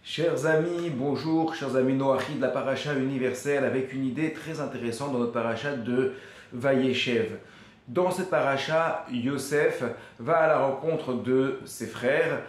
Chers amis, bonjour, chers amis Noachi de la paracha universelle avec une idée très intéressante dans notre paracha de Vayeshev. Dans cette paracha, Yosef va à la rencontre de ses frères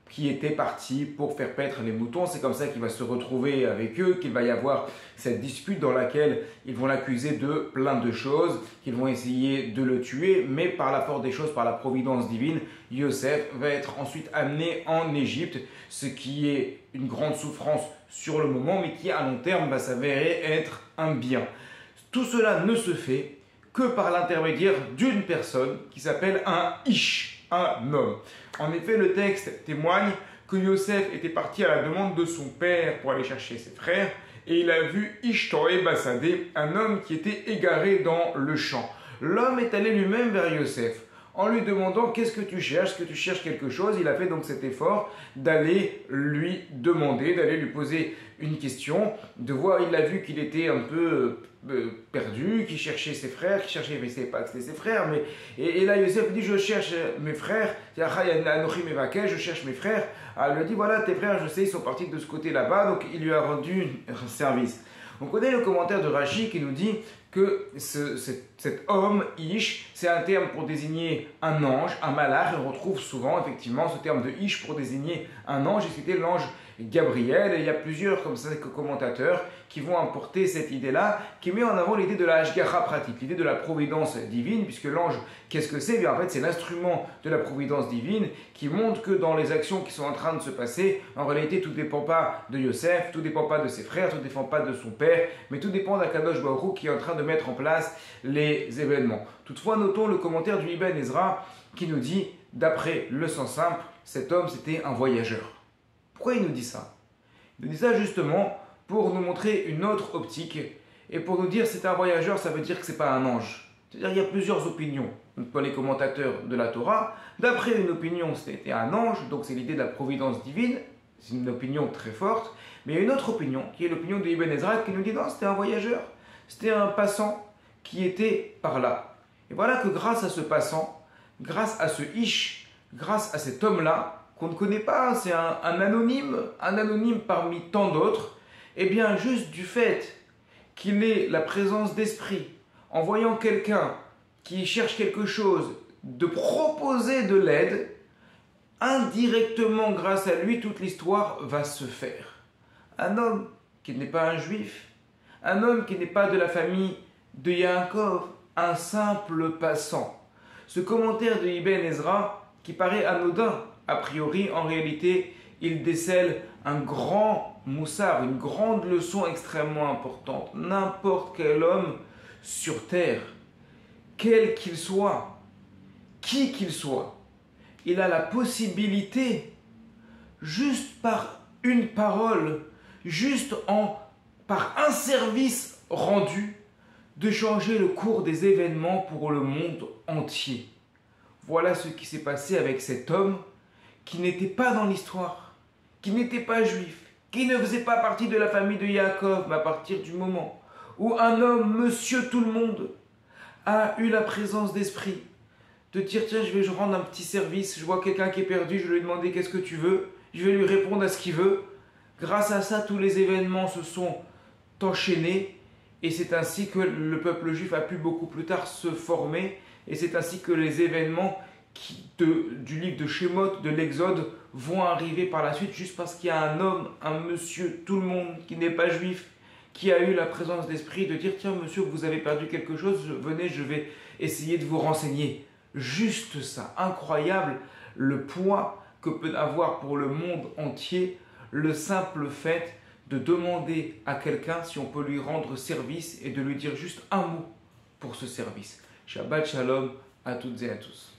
qui étaient partis pour faire paître les moutons. C'est comme ça qu'il va se retrouver avec eux, qu'il va y avoir cette dispute dans laquelle ils vont l'accuser de plein de choses, qu'ils vont essayer de le tuer, mais par la force des choses, par la providence divine, Yosef va être ensuite amené en Égypte, ce qui est une grande souffrance sur le moment, mais qui à long terme va s'avérer être un bien. Tout cela ne se fait que par l'intermédiaire d'une personne qui s'appelle un Ish, un homme. En effet, le texte témoigne que Yosef était parti à la demande de son père pour aller chercher ses frères et il a vu Ishtoé Bassadé, un homme qui était égaré dans le champ. L'homme est allé lui-même vers Yosef en lui demandant « Qu'est-ce que tu cherches ? Est-ce que tu cherches quelque chose ?» Il a fait donc cet effort d'aller lui demander, d'aller lui poser une question, de voir, il a vu qu'il était un peu perdu, qu'il cherchait ses frères, qu'il cherchait, mais il ne savait pas que c'était ses frères, mais et là Yosef dit « Je cherche mes frères, je cherche mes frères. » Elle lui a dit « Voilà, tes frères, je sais, ils sont partis de ce côté là-bas. » Donc il lui a rendu un service. On connaît le commentaire de Rashi qui nous dit que cet homme, Ish, c'est un terme pour désigner un ange, un malach. On retrouve souvent effectivement ce terme de Ish pour désigner un ange, et c'était l'ange Gabriel. Et il y a plusieurs comme ça, commentateurs qui vont apporter cette idée-là, qui met en avant l'idée de la Hashgacha pratique, l'idée de la providence divine, puisque l'ange, qu'est-ce que c'est? Bien, en fait, c'est l'instrument de la providence divine qui montre que dans les actions qui sont en train de se passer, en réalité, tout ne dépend pas de Yosef, tout ne dépend pas de ses frères, tout ne dépend pas de son père, mais tout dépend d'Akadosh Baruch Hu qui est en train de mettre en place les événements. Toutefois, notons le commentaire du Ibn Ezra qui nous dit, d'après le sens simple, cet homme c'était un voyageur. Pourquoi il nous dit ça? Il nous dit ça justement pour nous montrer une autre optique et pour nous dire c'est un voyageur, ça veut dire que c'est pas un ange. C'est-à-dire il y a plusieurs opinions dans les commentateurs de la Torah. D'après une opinion, c'était un ange, donc c'est l'idée de la providence divine. C'est une opinion très forte. Mais il y a une autre opinion, qui est l'opinion de Ibn Ezra, qui nous dit non, c'était un voyageur. C'était un passant qui était par là. Et voilà que grâce à ce passant, grâce à ce Ish, grâce à cet homme-là, qu'on ne connaît pas, c'est un anonyme parmi tant d'autres, et bien juste du fait qu'il ait la présence d'esprit, en voyant quelqu'un qui cherche quelque chose, de proposer de l'aide, indirectement grâce à lui, toute l'histoire va se faire. Un homme qui n'est pas un juif, un homme qui n'est pas de la famille de Yaakov, un simple passant. Ce commentaire de Ibn Ezra, qui paraît anodin, a priori, en réalité, il décèle un grand moussard, une grande leçon extrêmement importante. N'importe quel homme sur terre, quel qu'il soit, qui qu'il soit, il a la possibilité, juste par une parole, par un service rendu, de changer le cours des événements pour le monde entier. Voilà ce qui s'est passé avec cet homme qui n'était pas dans l'histoire, qui n'était pas juif, qui ne faisait pas partie de la famille de Yaakov, mais à partir du moment où un homme, monsieur tout le monde, a eu la présence d'esprit, de dire tiens je vais rendre un petit service, je vois quelqu'un qui est perdu, je vais lui demander qu'est-ce que tu veux, je vais lui répondre à ce qu'il veut. Grâce à ça, tous les événements se sont enchaînés et c'est ainsi que le peuple juif a pu beaucoup plus tard se former et c'est ainsi que les événements du livre de Shemot, de l'Exode, vont arriver par la suite juste parce qu'il y a un homme, un monsieur, tout le monde qui n'est pas juif, qui a eu la présence d'esprit de dire tiens monsieur vous avez perdu quelque chose, venez je vais essayer de vous renseigner. Juste ça, incroyable le poids que peut avoir pour le monde entier le simple fait de demander à quelqu'un si on peut lui rendre service et de lui dire juste un mot pour ce service. Shabbat Shalom à toutes et à tous.